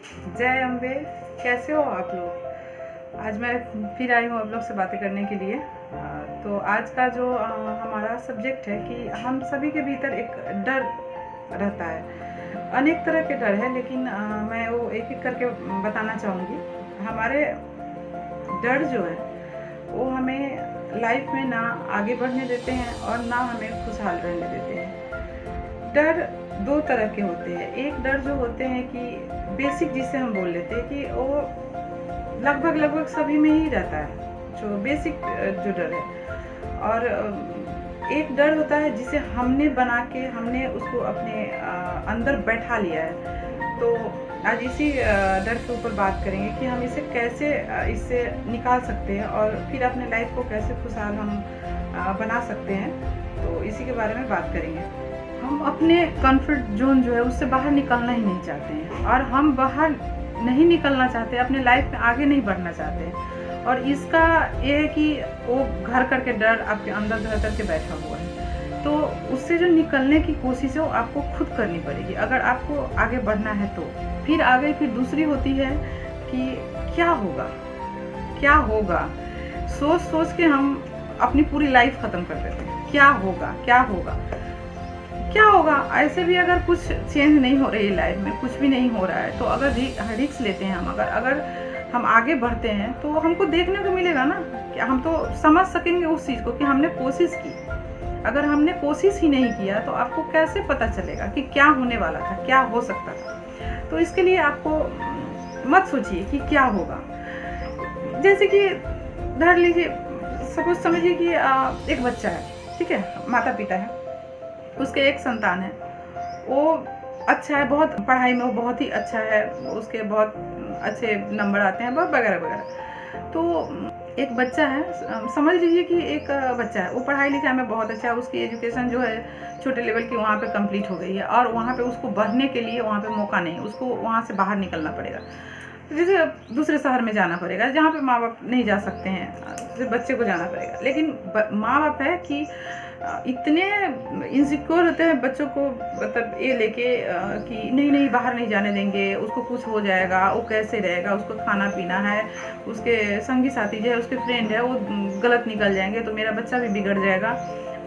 जय अम्बे। कैसे हो आप लोग? आज मैं फिर आई हूँ आप लोग से बातें करने के लिए। तो आज का जो हमारा सब्जेक्ट है कि हम सभी के भीतर एक डर रहता है। अनेक तरह के डर है, लेकिन मैं वो एक एक करके बताना चाहूँगी। हमारे डर जो है वो हमें लाइफ में ना आगे बढ़ने देते हैं और ना हमें खुशहाल रहने देते हैं। डर दो तरह के होते हैं। एक डर जो होते हैं कि बेसिक, जिसे हम बोल लेते हैं कि वो लगभग सभी में ही रहता है, जो बेसिक जो डर है। और एक डर होता है जिसे हमने बना के हमने उसको अपने अंदर बैठा लिया है। तो आज इसी डर के ऊपर बात करेंगे कि हम इसे कैसे इससे निकाल सकते हैं और फिर अपने लाइफ को कैसे खुशहाल हम बना सकते हैं। तो इसी के बारे में बात करेंगे। हम अपने कंफर्ट जोन जो है उससे बाहर निकलना ही नहीं चाहते हैं, और हम बाहर नहीं निकलना चाहते, अपने लाइफ में आगे नहीं बढ़ना चाहते हैं। और इसका ये है कि वो घर करके डर आपके अंदर घर करके बैठा हुआ है। तो उससे जो निकलने की कोशिश है वो आपको खुद करनी पड़ेगी अगर आपको आगे बढ़ना है। तो फिर दूसरी होती है कि क्या होगा क्या होगा। सोच सोच के हम अपनी पूरी लाइफ ख़त्म कर देते हैं। क्या होगा क्या होगा क्या होगा। ऐसे भी अगर कुछ चेंज नहीं हो रही है लाइफ में, कुछ भी नहीं हो रहा है, तो अगर रिस्क लेते हैं हम, अगर हम आगे बढ़ते हैं तो हमको देखने को मिलेगा ना कि हम तो समझ सकेंगे उस चीज़ को कि हमने कोशिश की। अगर हमने कोशिश ही नहीं किया तो आपको कैसे पता चलेगा कि क्या होने वाला था, क्या हो सकता था। तो इसके लिए आपको मत सोचिए कि क्या होगा। जैसे कि धर लीजिए, सपोज समझिए कि एक बच्चा है, ठीक है, माता पिता है, उसके एक संतान है, वो अच्छा है, बहुत पढ़ाई में वो बहुत ही अच्छा है, उसके बहुत अच्छे नंबर आते हैं, बहुत वगैरह वगैरह। तो एक बच्चा है, समझ लीजिए कि एक बच्चा है, वो पढ़ाई लिखाई में बहुत अच्छा है, उसकी एजुकेशन जो है छोटे लेवल की वहाँ पे कंप्लीट हो गई है, और वहाँ पे उसको बढ़ने के लिए वहाँ पे मौका नहीं, उसको वहाँ से बाहर निकलना पड़ेगा। जैसे दूसरे शहर में जाना पड़ेगा जहाँ पे माँ बाप नहीं जा सकते हैं, जैसे बच्चे को जाना पड़ेगा। लेकिन माँ बाप है कि इतने इनसिक्योर होते हैं बच्चों को, मतलब ये लेके कि नहीं बाहर नहीं जाने देंगे, उसको कुछ हो जाएगा, वो कैसे रहेगा, उसको खाना पीना है, उसके संगी साथी जो है, उसके फ्रेंड है, वो गलत निकल जाएंगे तो मेरा बच्चा भी बिगड़ जाएगा।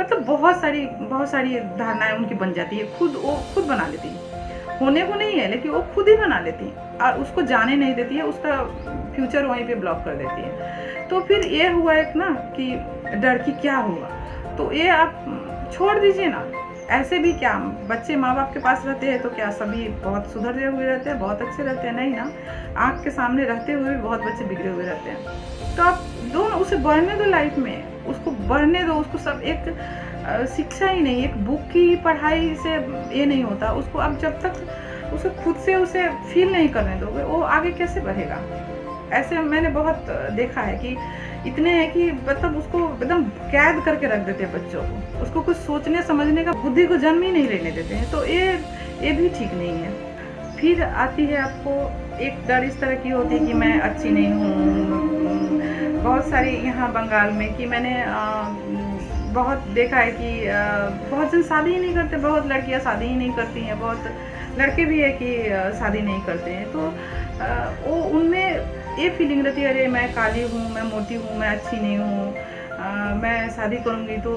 मतलब बहुत सारी धारणाएं उनकी बन जाती है, वो खुद बना लेती है। होने को नहीं है लेकिन वो खुद ही बना लेती है और उसको जाने नहीं देती है, उसका फ्यूचर वहीं पे ब्लॉक कर देती है। तो फिर ये हुआ एक ना कि डर की क्या होगा, तो ये आप छोड़ दीजिए ना। ऐसे भी क्या बच्चे माँ बाप के पास रहते हैं तो क्या सभी बहुत सुधरे हुए रहते हैं, बहुत अच्छे रहते हैं? नहीं ना, आँख के सामने रहते हुए भी बहुत बच्चे बिगड़े हुए रहते हैं। तो आप दो, उसे बढ़ने दो लाइफ में, उसको बढ़ने दो। उसको सब एक शिक्षा ही नहीं, एक बुक की पढ़ाई से ये नहीं होता। उसको अब जब तक उसे खुद से उसे फील नहीं करने दोगे, वो आगे कैसे बढ़ेगा? ऐसे मैंने बहुत देखा है कि इतने हैं कि मतलब उसको एकदम कैद करके रख देते हैं बच्चों को, उसको कुछ सोचने समझने का बुद्धि को जन्म ही नहीं लेने देते हैं। तो ये भी ठीक नहीं है। फिर आती है आपको एक डर इस तरह की होती है कि मैं अच्छी नहीं हूँ। बहुत सारी यहाँ बंगाल में कि मैंने बहुत देखा है कि बहुत जन शादी ही नहीं करते, बहुत लड़कियाँ शादी ही नहीं करती हैं, बहुत लड़के भी है कि शादी नहीं करते हैं। तो वो उनमें ये फीलिंग रहती है, अरे मैं काली हूँ, मैं मोटी हूँ, मैं अच्छी नहीं हूँ, मैं शादी करूँगी तो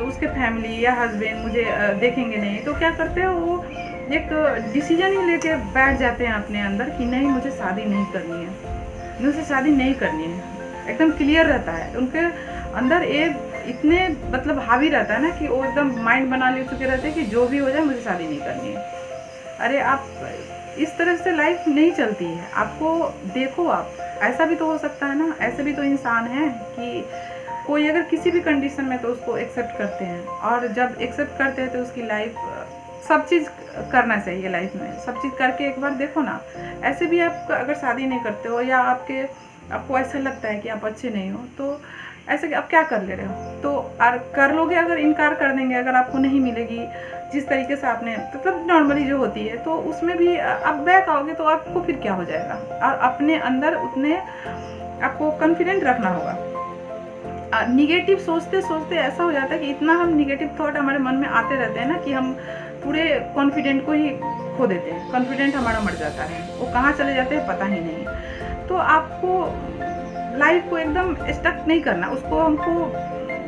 उसके फैमिली या हस्बैंड मुझे देखेंगे नहीं। तो क्या करते हैं, वो एक डिसीजन ही लेके बैठ जाते हैं अपने अंदर कि नहीं, मुझे शादी नहीं करनी है, मुझे शादी नहीं करनी है। एकदम क्लियर रहता है उनके अंदर, ये इतने मतलब हावी रहता है ना कि वो एकदम माइंड बना ले चुके रहते हैं कि जो भी हो जाए मुझे शादी नहीं करनी है। अरे आप इस तरह से लाइफ नहीं चलती है। आपको देखो, आप ऐसा भी तो हो सकता है ना, ऐसे भी तो इंसान है कि कोई अगर किसी भी कंडीशन में तो उसको एक्सेप्ट करते हैं, और जब एक्सेप्ट करते हैं तो उसकी लाइफ सब चीज़ करना चाहिए लाइफ में, सब चीज़ करके एक बार देखो ना। ऐसे भी आप अगर शादी नहीं करते हो या आपको ऐसा लगता है कि आप अच्छे नहीं हो, तो ऐसे आप क्या कर ले रहे हो? तो कर लोगे, अगर इनकार कर देंगे, अगर आपको नहीं मिलेगी जिस तरीके से आपने मतलब नॉर्मली जो होती है, तो उसमें भी आप बैक आओगे तो आपको फिर क्या हो जाएगा? और अपने अंदर उतने आपको कॉन्फिडेंट रखना होगा। निगेटिव सोचते सोचते ऐसा हो जाता है कि इतना हम निगेटिव थॉट हमारे मन में आते रहते हैं ना कि हम पूरे कॉन्फिडेंट को ही खो देते हैं, कॉन्फिडेंट हमारा मर जाता है, वो कहाँ चले जाते हैं पता ही नहीं। तो आपको लाइफ को एकदम स्टक नहीं करना, उसको हमको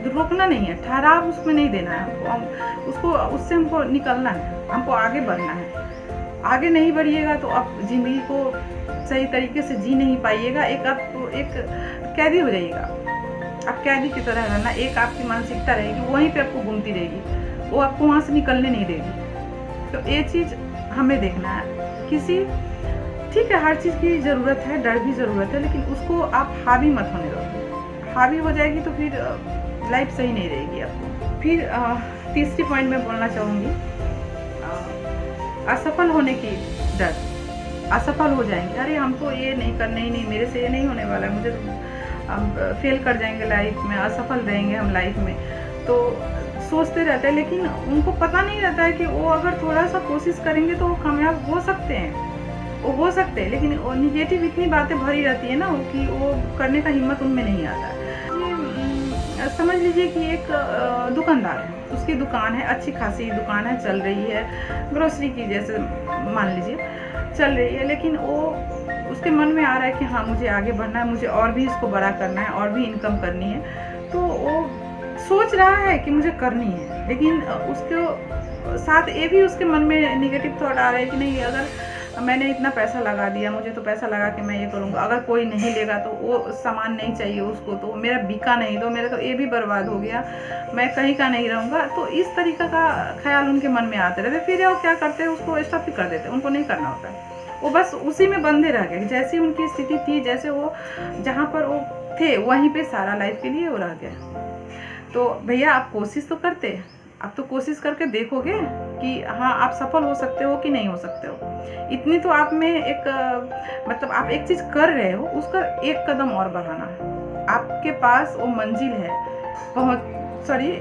रोकना नहीं है, ठहराव उसमें नहीं देना है हमको, उसको उससे हमको निकलना है, हमको आगे बढ़ना है। आगे नहीं बढ़िएगा तो आप ज़िंदगी को सही तरीके से जी नहीं पाइएगा, एक कैदी हो जाइएगा, आप कैदी की तरह रहना, एक आपकी मानसिकता रहेगी वहीं पे आपको घूमती रहेगी, वो आपको वहाँ से निकलने नहीं देगी। तो ये चीज़ हमें देखना है। ठीक है, हर चीज़ की ज़रूरत है, डर भी ज़रूरत है, लेकिन उसको आप हावी मत होने दो। हावी हो जाएगी तो फिर लाइफ सही नहीं रहेगी आपको। फिर तीसरी पॉइंट में बोलना चाहूँगी, असफल होने की डर। असफल हो जाएंगे, अरे हम तो ये नहीं करने ही नहीं, मेरे से ये नहीं होने वाला है, मुझे हम फेल कर जाएंगे लाइफ में, असफल रहेंगे हम लाइफ में, तो सोचते रहते हैं। लेकिन उनको पता नहीं रहता है कि वो अगर थोड़ा सा कोशिश करेंगे तो वो कामयाब हो सकते हैं, वो हो सकते हैं। लेकिन वो निगेटिव इतनी बातें भरी रहती है ना कि वो करने का हिम्मत उनमें नहीं आता है। समझ लीजिए कि एक दुकानदार है, उसकी दुकान है, अच्छी खासी दुकान है, चल रही है, ग्रोसरी की जैसे मान लीजिए चल रही है, लेकिन वो उसके मन में आ रहा है कि हाँ मुझे आगे बढ़ना है, मुझे और भी इसको बड़ा करना है, और भी इनकम करनी है। तो वो सोच रहा है कि मुझे करनी है, लेकिन उसके साथ ये भी उसके मन में निगेटिव थॉट आ रहा है कि नहीं, अगर मैंने इतना पैसा लगा दिया, मुझे तो पैसा लगा के मैं ये करूँगा, अगर कोई नहीं लेगा तो वो सामान नहीं चाहिए उसको, तो मेरा बिका नहीं, तो मेरा तो ये भी बर्बाद हो गया, मैं कहीं का नहीं रहूँगा। तो इस तरीक़ा का ख्याल उनके मन में आते रहते, फिर वो क्या करते हैं, उसको स्टॉप ही कर देते हैं, उनको नहीं करना होता है, वो बस उसी में बंधे रह गए। जैसी उनकी स्थिति थी, जैसे वो जहाँ पर वो थे वहीं पर सारा लाइफ के लिए वो रह गया। तो भैया आप कोशिश तो करते, आप तो कोशिश करके देखोगे कि हाँ आप सफल हो सकते हो कि नहीं हो सकते हो। इतनी तो आप में एक मतलब आप एक चीज़ कर रहे हो, उसका एक कदम और बढ़ाना है। आपके पास वो मंजिल है,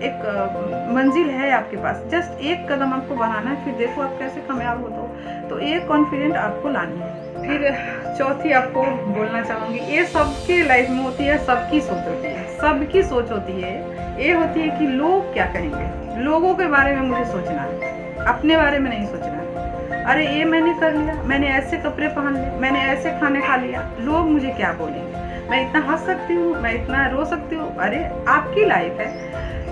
एक मंजिल है आपके पास, जस्ट एक कदम आपको बढ़ाना है, फिर देखो आप कैसे कामयाब हो। तो ये कॉन्फिडेंट आपको लानी है। फिर चौथी आपको बोलना चाहूँगी, ये सबके लाइफ में होती है, सबकी सोच होती है, सबकी सोच होती है। ये होती है कि लोग क्या कहेंगे, लोगों के बारे में मुझे सोचना है, अपने बारे में नहीं सोचना है। अरे ये मैंने कर लिया, मैंने ऐसे कपड़े पहन लिए, मैंने ऐसे खाने खा लिया, लोग मुझे क्या बोलेंगे, मैं इतना हंस सकती हूँ, मैं इतना रो सकती हूँ। अरे आपकी लाइफ है,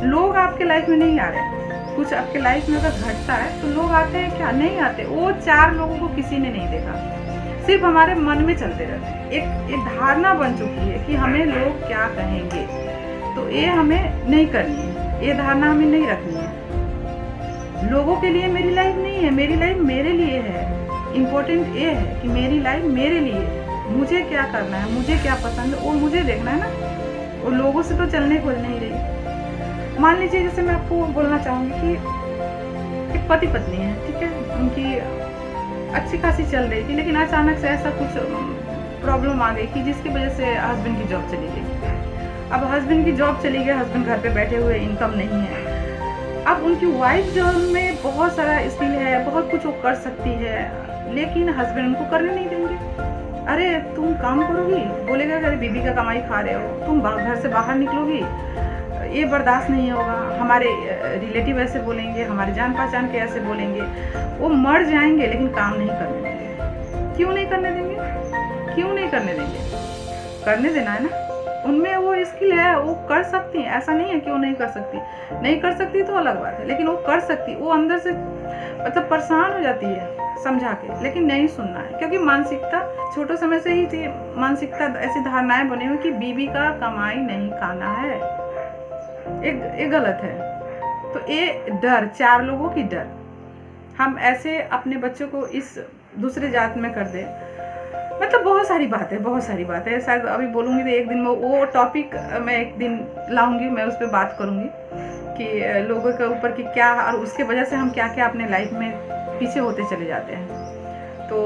लोग आपके लाइफ में नहीं आ रहे। कुछ आपके लाइफ में अगर घटता है तो लोग आते हैं क्या, नहीं आते। वो 4 लोगों को किसी ने नहीं देखा, सिर्फ हमारे मन में चलते रहते हैं। एक धारणा बन चुकी है कि हमें लोग क्या कहेंगे, तो ये हमें नहीं करनी है, ये धारणा हमें नहीं रखनी है। लोगों के लिए मेरी लाइफ नहीं है, मेरी लाइफ मेरे लिए है। इम्पोर्टेंट ये है कि मेरी लाइफ मेरे लिए है, मुझे क्या करना है, मुझे क्या पसंद है, वो मुझे देखना है ना। वो लोगों से तो चलने को नहीं रही। मान लीजिए जैसे मैं आपको बोलना चाहूँगी कि एक पति पत्नी है, ठीक है, उनकी अच्छी खासी चल रही थी, लेकिन अचानक से ऐसा कुछ प्रॉब्लम आ गई कि जिसकी वजह से हस्बैंड की जॉब चली गई। अब हस्बैंड की जॉब चली गई, हस्बैंड घर पे बैठे हुए, इनकम नहीं है। अब उनकी वाइफ जो में बहुत सारा स्किल है, बहुत कुछ वो कर सकती है, लेकिन हस्बैंड उनको करने नहीं देंगे। अरे तुम काम करोगी, बोलेगा अरे बीबी का कमाई खा रहे हो, तुम घर से बाहर निकलोगी, ये बर्दाश्त नहीं होगा, हमारे रिलेटिव ऐसे बोलेंगे, हमारे जान पहचान के ऐसे बोलेंगे। वो मर जाएंगे लेकिन काम नहीं करने देंगे। क्यों नहीं करने देंगे, क्यों नहीं करने देंगे? करने देना है ना, उनमें वो स्किल है, वो कर सकती हैं, ऐसा नहीं है कि वो नहीं कर सकती। नहीं कर सकती तो अलग बात है, लेकिन वो कर सकती। वो अंदर से मतलब परेशान हो जाती है समझा के, लेकिन नहीं सुनना है, क्योंकि मानसिकता छोटे समय से ही थी, मानसिकता ऐसी धारणाएं बनी हुई कि बीबी का कमाई नहीं खाना है, ये गलत है। तो ये डर, 4 लोगों की डर, हम ऐसे अपने बच्चों को इस दूसरे जात में कर दे। मतलब बहुत सारी बात है, शायद अभी बोलूँगी तो एक दिन में वो टॉपिक मैं एक दिन लाऊंगी, मैं उस पर बात करूँगी कि लोगों के ऊपर की क्या, और उसके वजह से हम क्या क्या अपने लाइफ में पीछे होते चले जाते हैं। तो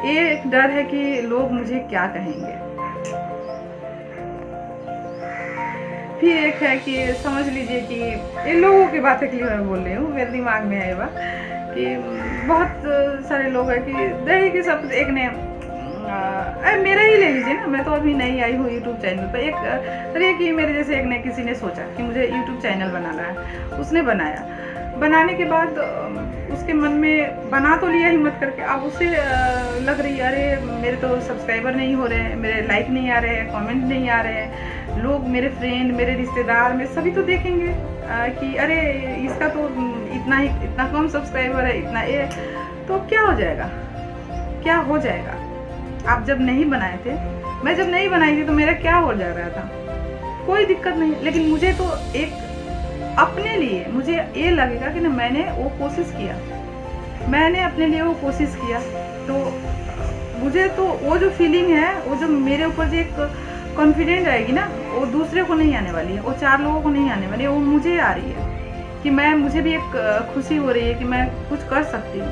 ये एक डर है कि लोग मुझे क्या कहेंगे। फिर एक है कि समझ लीजिए कि ये लोगों की बातें के लिए मैं बोल रही हूँ, मेरे दिमाग में आएगा कि बहुत सारे लोग हैं कि दही के सब एक ने मेरा ही ले लीजिए ना, मैं तो अभी नई आई हूँ यूट्यूब चैनल पर। एक तरह कि मेरे जैसे एक ने किसी ने सोचा कि मुझे यूट्यूब चैनल बनाना है, उसने बनाया। बनाने के बाद उसके मन में बना तो लिया हिम्मत करके, अब उसे लग रही है अरे मेरे तो सब्सक्राइबर नहीं हो रहे हैं, मेरे लाइक नहीं आ रहे हैं, कमेंट नहीं आ रहे हैं, लोग मेरे फ्रेंड मेरे रिश्तेदार में सभी तो देखेंगे कि अरे इसका तो इतना कम सब्सक्राइबर है, इतना ये, तो क्या हो जाएगा, क्या हो जाएगा। आप जब नहीं बनाए थे, मैं जब नहीं बनाई थी तो मेरा क्या हो जा रहा था, कोई दिक्कत नहीं, लेकिन मुझे तो एक अपने लिए मुझे ये लगेगा कि ना मैंने वो कोशिश किया, मैंने अपने लिए वो कोशिश किया, तो मुझे तो वो जो फीलिंग है, वो जो मेरे ऊपर जो एक कॉन्फिडेंट आएगी ना, वो दूसरे को नहीं आने वाली है, वो 4 लोगों को नहीं आने वाली है, वो मुझे आ रही है कि मुझे भी एक खुशी हो रही है कि मैं कुछ कर सकती हूँ।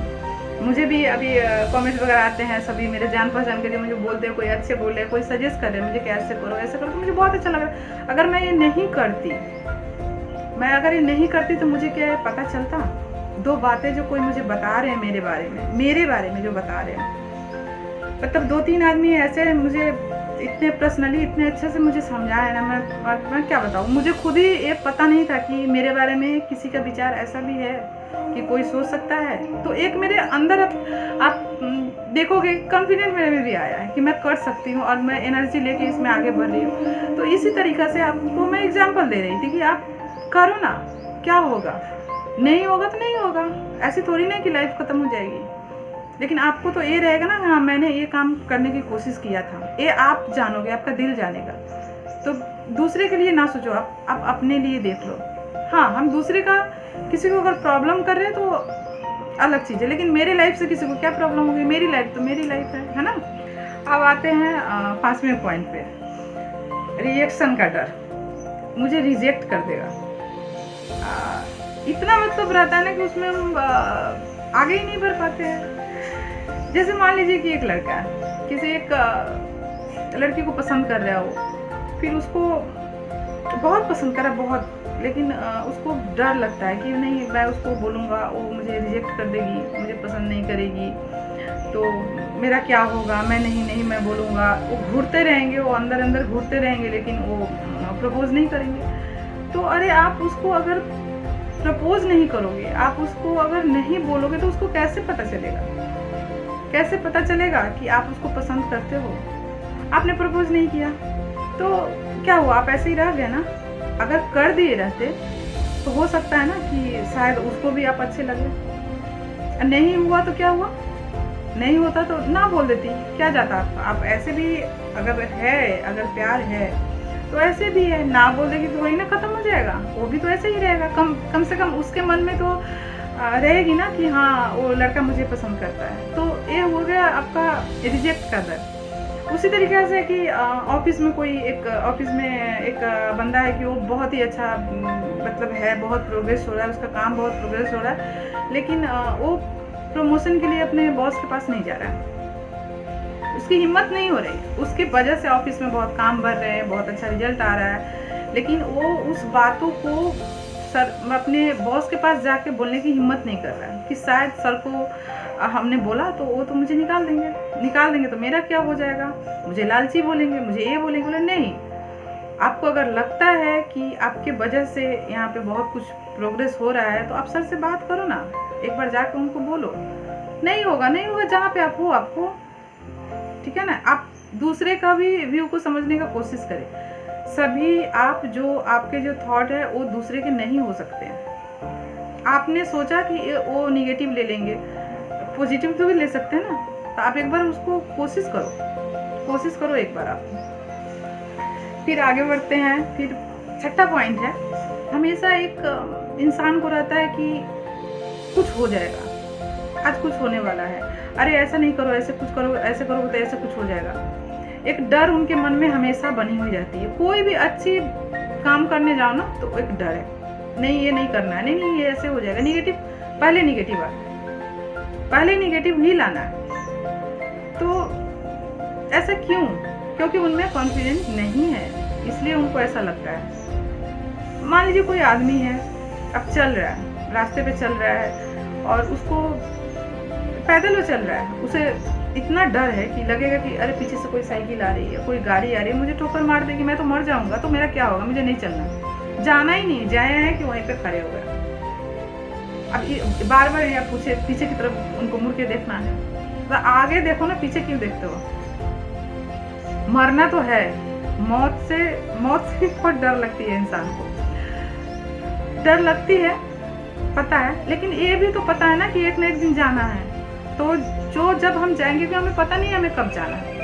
मुझे भी अभी कमेंट वगैरह आते हैं, सभी मेरे जान पहचान के जो मुझे बोलते हैं, कोई अच्छे बोले, कोई सजेस्ट करे मुझे कि ऐसे करो ऐसे करो, तो मुझे बहुत अच्छा लग रहा है। अगर मैं ये नहीं करती तो मुझे क्या पता चलता। 2 बातें जो कोई मुझे बता रहे हैं मेरे बारे में जो बता रहे हैं, मतलब 2-3 आदमी ऐसे मुझे इतने पर्सनली इतने अच्छे से मुझे समझाया है ना, मैं क्या बताऊँ, मुझे खुद ही ये पता नहीं था कि मेरे बारे में किसी का विचार ऐसा भी है कि कोई सोच सकता है। तो एक मेरे अंदर आप देखोगे कॉन्फिडेंस मेरे में भी आया है कि मैं कर सकती हूँ और मैं एनर्जी लेके इसमें आगे बढ़ रही हूँ। तो इसी तरीक़ा से आपको मैं एग्जांपल दे रही थी कि आप करो ना, क्या होगा, नहीं होगा तो नहीं होगा, ऐसी थोड़ी ना कि लाइफ ख़त्म हो जाएगी, लेकिन आपको तो ये रहेगा ना, हाँ मैंने ये काम करने की कोशिश किया था, ये आप जानोगे, आपका दिल जानेगा। तो दूसरे के लिए ना सोचो, आप अपने लिए देख लो। हाँ, हम दूसरे का किसी को अगर प्रॉब्लम कर रहे हैं तो अलग चीज़ है, लेकिन मेरे लाइफ से किसी को क्या प्रॉब्लम होगी, मेरी लाइफ तो मेरी लाइफ है ना। अब आते हैं 5वें पॉइंट पे, रिएक्शन का डर, मुझे रिजेक्ट कर देगा, इतना मतलब रहता है ना कि उसमें हम आगे ही नहीं बढ़ पाते हैं। जैसे मान लीजिए कि एक लड़का है, किसी एक लड़की को पसंद कर रहा हो, फिर उसको बहुत पसंद करा बहुत, लेकिन उसको डर लगता है कि नहीं मैं उसको बोलूँगा वो मुझे रिजेक्ट कर देगी, मुझे पसंद नहीं करेगी, तो मेरा क्या होगा, मैं बोलूँगा, वो घूरते रहेंगे, वो अंदर घूरते रहेंगे, लेकिन वो प्रपोज नहीं करेंगे। तो अरे आप उसको अगर प्रपोज नहीं करोगे, आप उसको अगर नहीं बोलोगे, तो उसको कैसे पता चलेगा कि आप उसको पसंद करते हो। आपने प्रपोज नहीं किया तो क्या हुआ, आप ऐसे ही रह गए ना। अगर कर दिए रहते तो हो सकता है ना कि शायद उसको भी आप अच्छे लगे। नहीं हुआ तो क्या हुआ, नहीं होता तो ना बोल देती, क्या जाता आपका। आप ऐसे भी अगर प्यार है तो ऐसे भी है, ना बोल देगी तो वही ना खत्म हो जाएगा, वो भी तो ऐसे ही रहेगा। कम से कम उसके मन में तो रहेगी ना कि हाँ वो लड़का मुझे पसंद करता है। तो ये हो गया आपका रिजेक्ट का डर। उसी तरीके से कि ऑफिस में एक बंदा है कि वो बहुत ही अच्छा मतलब है, बहुत प्रोग्रेस हो रहा है, उसका काम बहुत प्रोग्रेस हो रहा है, लेकिन वो प्रमोशन के लिए अपने बॉस के पास नहीं जा रहा है, उसकी हिम्मत नहीं हो रही। उसके वजह से ऑफिस में बहुत काम बढ़ रहे हैं, बहुत अच्छा रिजल्ट आ रहा है, लेकिन वो उस बातों को अपने बॉस के पास जाके बोलने की हिम्मत नहीं कर रहा है कि शायद सर को हमने बोला तो वो तो मुझे निकाल देंगे तो मेरा क्या हो जाएगा, मुझे लालची बोलेंगे, मुझे ये बोलेंगे। बोले नहीं, आपको अगर लगता है कि आपके वजह से यहाँ पे बहुत कुछ प्रोग्रेस हो रहा है तो आप सर से बात करो ना, एक बार जाकर उनको बोलो। नहीं होगा जहाँ पे आप हो आपको, ठीक है ना। आप दूसरे का भी व्यू को समझने का कोशिश करें। सभी आपके जो थॉट है वो दूसरे के नहीं हो सकते हैं। आपने सोचा कि वो निगेटिव ले लेंगे, पॉजिटिव तो भी ले सकते हैं ना। तो आप एक बार उसको कोशिश करो एक बार आप। फिर आगे बढ़ते हैं। फिर 6ठा पॉइंट है, हमेशा एक इंसान को रहता है कि कुछ हो जाएगा, आज कुछ होने वाला है, अरे ऐसा नहीं करो, ऐसे कुछ करो, ऐसे करोगे तो ऐसा कुछ हो जाएगा। एक डर उनके मन में हमेशा बनी हुई रहती है। कोई भी अच्छी काम करने जाओ ना तो एक डर है, नहीं ये नहीं करना है, नहीं ये ऐसे हो जाएगा। पहले निगेटिव ही लाना है। तो ऐसा क्यों? क्योंकि उनमें कॉन्फिडेंस नहीं है, इसलिए उनको ऐसा लगता है। मान लीजिए कोई आदमी है, अब चल रहा है, रास्ते पे चल रहा है और उसको पैदल वो चल रहा है, उसे इतना डर है कि लगेगा कि अरे पीछे से कोई साइकिल आ रही है, कोई गाड़ी आ रही है, मुझे ठोकर मार देगी, मैं तो मर जाऊंगा, तो मेरा क्या होगा, मुझे नहीं चलना, जाना ही नहीं, जाया है कि वहीं पे खड़े हो गए। अब बार बार या पीछे की तरफ उनको मुड़ के देखना है, तो आगे देखो ना, पीछे क्यों देखते हो? मरना तो है, मौत से बहुत डर लगती है इंसान को, डर लगती है, पता है, लेकिन ये भी तो पता है ना कि एक न एक दिन जाना है। तो जो जब हम जाएंगे भी हमें पता नहीं है हमें कब जाना है,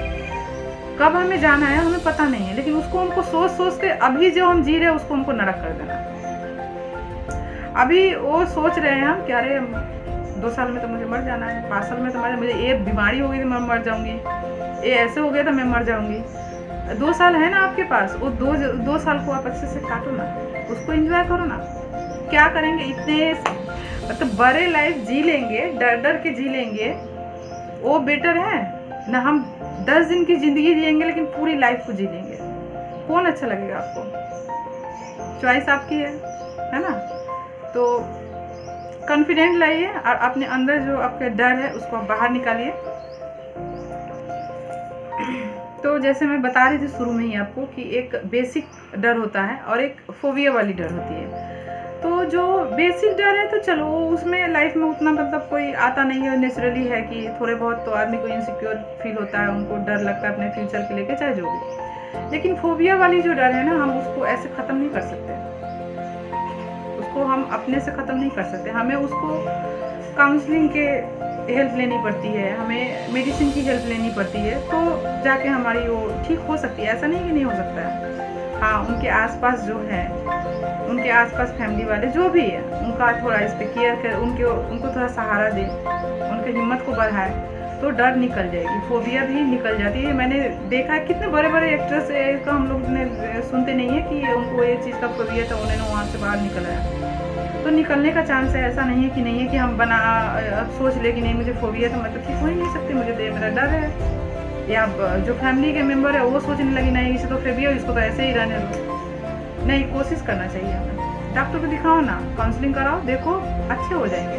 कब हमें जाना है हमें पता नहीं है, लेकिन उसको हमको सोच के अभी जो हम जी रहे हैं उसको हमको नरक कर देना। अभी वो सोच रहे हैं हम कि अरे 2 साल में तो मुझे मर जाना है, 5 साल में तो मुझे ये बीमारी हो गई तो मैं मर जाऊंगी, ये ऐसे हो गया तो मैं मर जाऊंगी। 2 साल है ना आपके पास, वो 2 साल को आप अच्छे से काटो ना, उसको एंजॉय करो ना। क्या करेंगे, इतने मतलब बड़े लाइफ जी लेंगे, डर डर के जी लेंगे, वो बेटर है ना हम 10 दिन की जिंदगी जिएंगे लेकिन पूरी लाइफ को जी लेंगे। कौन अच्छा लगेगा आपको? चॉइस आपकी है ना? तो कॉन्फिडेंट लाइए और अपने अंदर जो आपका डर है उसको आप बाहर निकालिए। तो जैसे मैं बता रही थी शुरू में ही आपको कि एक बेसिक डर होता है और एक फोबिया वाली डर होती है। तो जो बेसिक डर है तो चलो उसमें लाइफ में उतना मतलब कोई आता नहीं है, नेचुरली है कि थोड़े बहुत तो आदमी को इनसिक्योर फील होता है, उनको डर लगता है अपने फ्यूचर के लेके, चाहे जो भी। लेकिन फोबिया वाली जो डर है ना, हम उसको ऐसे ख़त्म नहीं कर सकते, उसको हम अपने से ख़त्म नहीं कर सकते, हमें उसको काउंसलिंग के हेल्प लेनी पड़ती है, हमें मेडिसिन की हेल्प लेनी पड़ती है, तो जाके हमारी वो ठीक हो सकती है। ऐसा नहीं कि नहीं हो सकता है। हाँ, उनके आसपास जो है, उनके आसपास फैमिली वाले जो भी है, उनका थोड़ा इस पर केयर कर, उनको थोड़ा सहारा दे, उनकी हिम्मत को बढ़ाए, तो डर निकल जाएगी, फोबिया भी निकल जाती है। मैंने देखा है कितने बड़े बड़े एक्ट्रेस का हम लोग ने सुनते नहीं है कि उनको ये चीज़ का फोबिया था, उन्होंने वहाँ से बाहर निकल आया। तो निकलने का चांस है, ऐसा नहीं है कि हम अब सोच ले कि नहीं मुझे फोबिया तो मतलब ठीक हो ही नहीं सकती, मुझे तो मेरा डर है। या जो फैमिली के मेंबर है वो सोचने लगी नहीं इसे तो फोबिया, इसको तो ऐसे ही रहने दो। नहीं, कोशिश करना चाहिए हमें, डॉक्टर को दिखाओ ना, काउंसलिंग कराओ, देखो अच्छे हो जाएंगे।